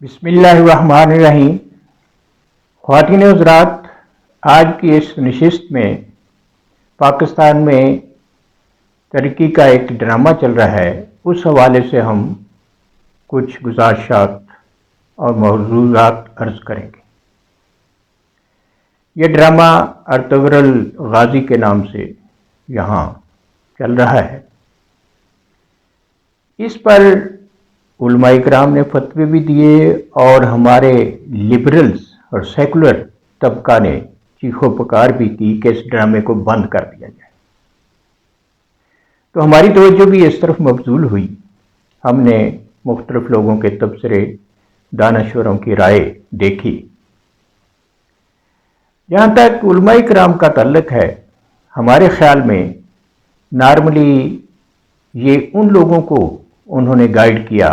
بسم اللہ الرحمن الرحیم۔ خواتین و حضرات، آج کی اس نشست میں پاکستان میں ترقی کا ایک ڈرامہ چل رہا ہے، اس حوالے سے ہم کچھ گزارشات اور موضوعات عرض کریں گے۔ یہ ڈرامہ ارطغرل غازی کے نام سے یہاں چل رہا ہے۔ اس پر علماء کرام نے فتوے بھی دیے اور ہمارے لبرلز اور سیکولر طبقہ نے چیخ و پکار بھی کی کہ اس ڈرامے کو بند کر دیا جائے۔ تو ہماری توجہ بھی اس طرف مبذول ہوئی۔ ہم نے مختلف لوگوں کے تبصرے، دانشوروں کی رائے دیکھی۔ جہاں تک علماء کرام کا تعلق ہے، ہمارے خیال میں نارملی یہ ان لوگوں کو انہوں نے گائیڈ کیا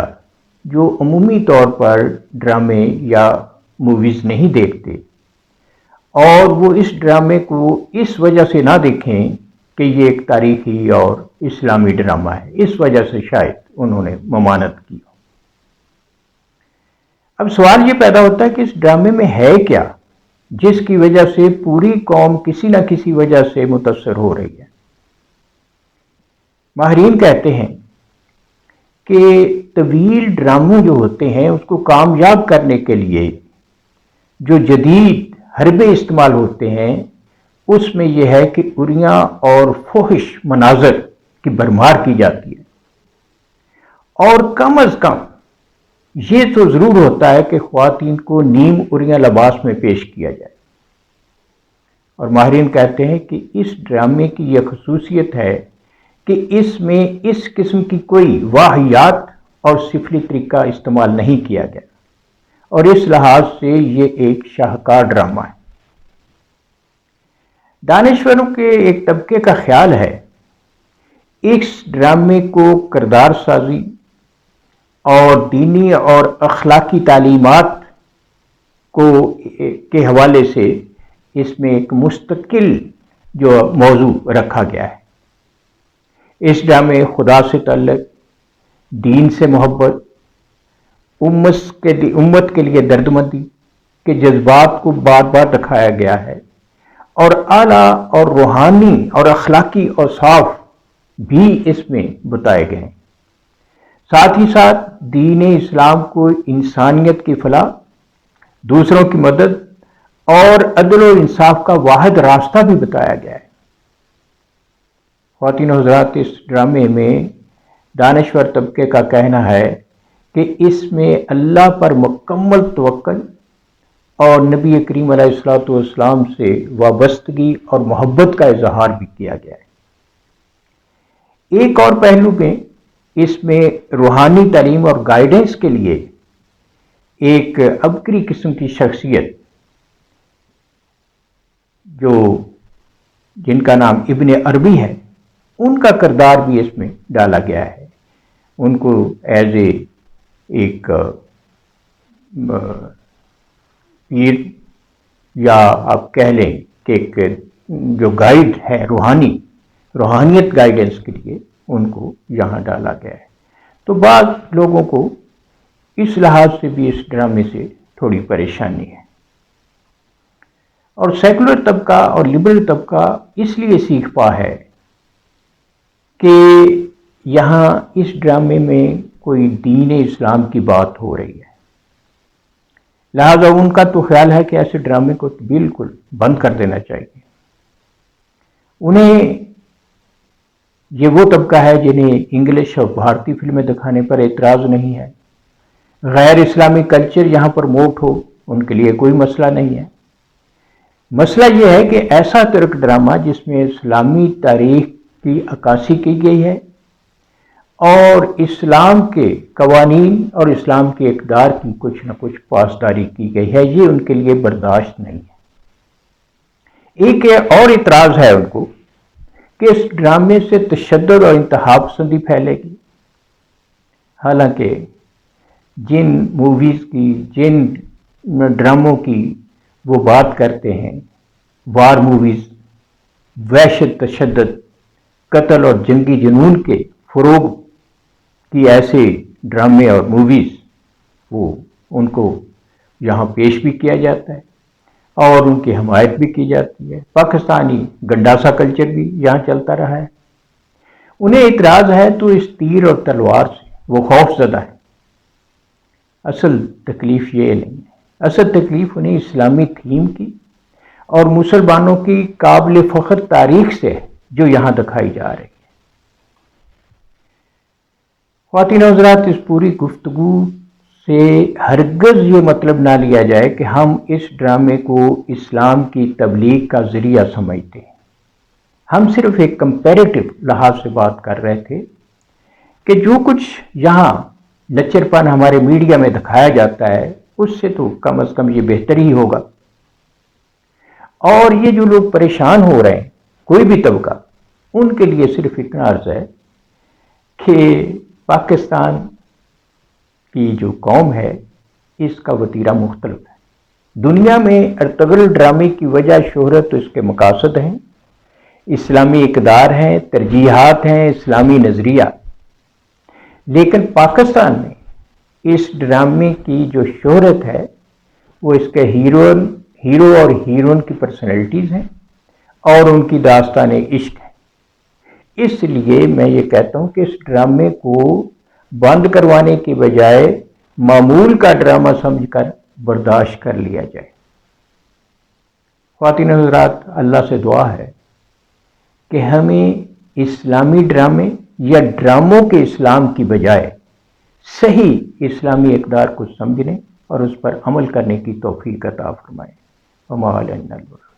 جو عمومی طور پر ڈرامے یا موویز نہیں دیکھتے، اور وہ اس ڈرامے کو اس وجہ سے نہ دیکھیں کہ یہ ایک تاریخی اور اسلامی ڈرامہ ہے، اس وجہ سے شاید انہوں نے ممانعت کی۔ اب سوال یہ پیدا ہوتا ہے کہ اس ڈرامے میں ہے کیا جس کی وجہ سے پوری قوم کسی نہ کسی وجہ سے متاثر ہو رہی ہے۔ ماہرین کہتے ہیں کہ طویل ڈراموں جو ہوتے ہیں اس کو کامیاب کرنے کے لیے جو جدید حربے استعمال ہوتے ہیں، اس میں یہ ہے کہ اریاں اور فحش مناظر کی بھرمار کی جاتی ہے، اور کم از کم یہ تو ضرور ہوتا ہے کہ خواتین کو نیم اریاں لباس میں پیش کیا جائے۔ اور ماہرین کہتے ہیں کہ اس ڈرامے کی یہ خصوصیت ہے کہ اس میں اس قسم کی کوئی واہیات اور سفلی طریقہ استعمال نہیں کیا گیا، اور اس لحاظ سے یہ ایک شاہکار ڈرامہ ہے۔ دانشوروں کے ایک طبقے کا خیال ہے اس ڈرامے کو کردار سازی اور دینی اور اخلاقی تعلیمات کے حوالے سے اس میں ایک مستقل جو موضوع رکھا گیا ہے۔ اس ڈرامے خدا سے تعلق، دین سے محبت، امت کے لیے دردمندی کے جذبات کو بار بار دکھایا گیا ہے، اور اعلیٰ اور روحانی اور اخلاقی اوصاف بھی اس میں بتائے گئے ہیں۔ ساتھ ہی ساتھ دین اسلام کو انسانیت کی فلاح، دوسروں کی مدد اور عدل و انصاف کا واحد راستہ بھی بتایا گیا ہے۔ خواتین و حضرات، اس ڈرامے میں دانشور طبقے کا کہنا ہے کہ اس میں اللہ پر مکمل توکل اور نبی کریم علیہ الصلوۃ والسلام سے وابستگی اور محبت کا اظہار بھی کیا گیا ہے۔ ایک اور پہلو میں اس میں روحانی تعلیم اور گائیڈنس کے لیے ایک عبقری قسم کی شخصیت جن کا نام ابن عربی ہے، ان کا کردار بھی اس میں ڈالا گیا ہے۔ ان کو ایز ایک پیر، یا آپ کہہ لیں کہ ایک جو گائیڈ ہے روحانیت گائیڈنس کے لیے ان کو یہاں ڈالا گیا ہے۔ تو بعض لوگوں کو اس لحاظ سے بھی اس ڈرامے سے تھوڑی پریشانی ہے، اور سیکولر طبقہ اور لبرل طبقہ اس لیے سیکھ پا ہے کہ یہاں اس ڈرامے میں کوئی دین اسلام کی بات ہو رہی ہے، لہذا ان کا تو خیال ہے کہ ایسے ڈرامے کو بالکل بند کر دینا چاہیے۔ انہیں یہ وہ طبقہ ہے جنہیں انگلش اور بھارتی فلمیں دکھانے پر اعتراض نہیں ہے، غیر اسلامی کلچر یہاں پروموٹ ہو، ان کے لیے کوئی مسئلہ نہیں ہے۔ مسئلہ یہ ہے کہ ایسا ترک ڈرامہ جس میں اسلامی تاریخ کی عکاسی کی گئی ہے اور اسلام کے قوانین اور اسلام کے اقدار کی کچھ نہ کچھ پاسداری کی گئی ہے، یہ ان کے لیے برداشت نہیں ہے۔ ایک اور اعتراض ہے ان کو کہ اس ڈرامے سے تشدد اور انتہا پسندی پھیلے گی، حالانکہ جن موویز کی، جن ڈراموں کی وہ بات کرتے ہیں، وار موویز، وحشت، تشدد، قتل اور جنگی جنون کے فروغ کی ایسے ڈرامے اور موویز وہ ان کو یہاں پیش بھی کیا جاتا ہے اور ان کی حمایت بھی کی جاتی ہے۔ پاکستانی گنڈاسا کلچر بھی یہاں چلتا رہا ہے۔ انہیں اعتراض ہے تو اس تیر اور تلوار سے، وہ خوف زدہ ہے۔ اصل تکلیف یہ نہیں ہے، اصل تکلیف انہیں اسلامی تھیم کی اور مسلمانوں کی قابل فخر تاریخ سے ہے جو یہاں دکھائی جا رہی ہے۔ خواتین و حضرات، اس پوری گفتگو سے ہرگز یہ مطلب نہ لیا جائے کہ ہم اس ڈرامے کو اسلام کی تبلیغ کا ذریعہ سمجھتے ہیں۔ ہم صرف ایک کمپیریٹو لحاظ سے بات کر رہے تھے کہ جو کچھ یہاں لچر پن ہمارے میڈیا میں دکھایا جاتا ہے اس سے تو کم از کم یہ بہتر ہی ہوگا۔ اور یہ جو لوگ پریشان ہو رہے ہیں، کوئی بھی طبقہ، ان کے لیے صرف اتنا عرض ہے کہ پاکستان کی جو قوم ہے اس کا وتیرہ مختلف ہے۔ دنیا میں ارطغرل ڈرامے کی وجہ شہرت تو اس کے مقاصد ہیں، اسلامی اقدار ہیں، ترجیحات ہیں، اسلامی نظریہ، لیکن پاکستان میں اس ڈرامے کی جو شہرت ہے وہ اس کے ہیرو اور ہیروئن کی پرسنالٹیز ہیں اور ان کی داستان عشق ہے۔ اس لیے میں یہ کہتا ہوں کہ اس ڈرامے کو بند کروانے کی بجائے معمول کا ڈرامہ سمجھ کر برداشت کر لیا جائے۔ خواتین و حضرات، اللہ سے دعا ہے کہ ہمیں اسلامی ڈرامے یا ڈراموں کے اسلام کی بجائے صحیح اسلامی اقدار کو سمجھنے اور اس پر عمل کرنے کی توفیق عطا فرمائے۔ وما علینا البلاغ۔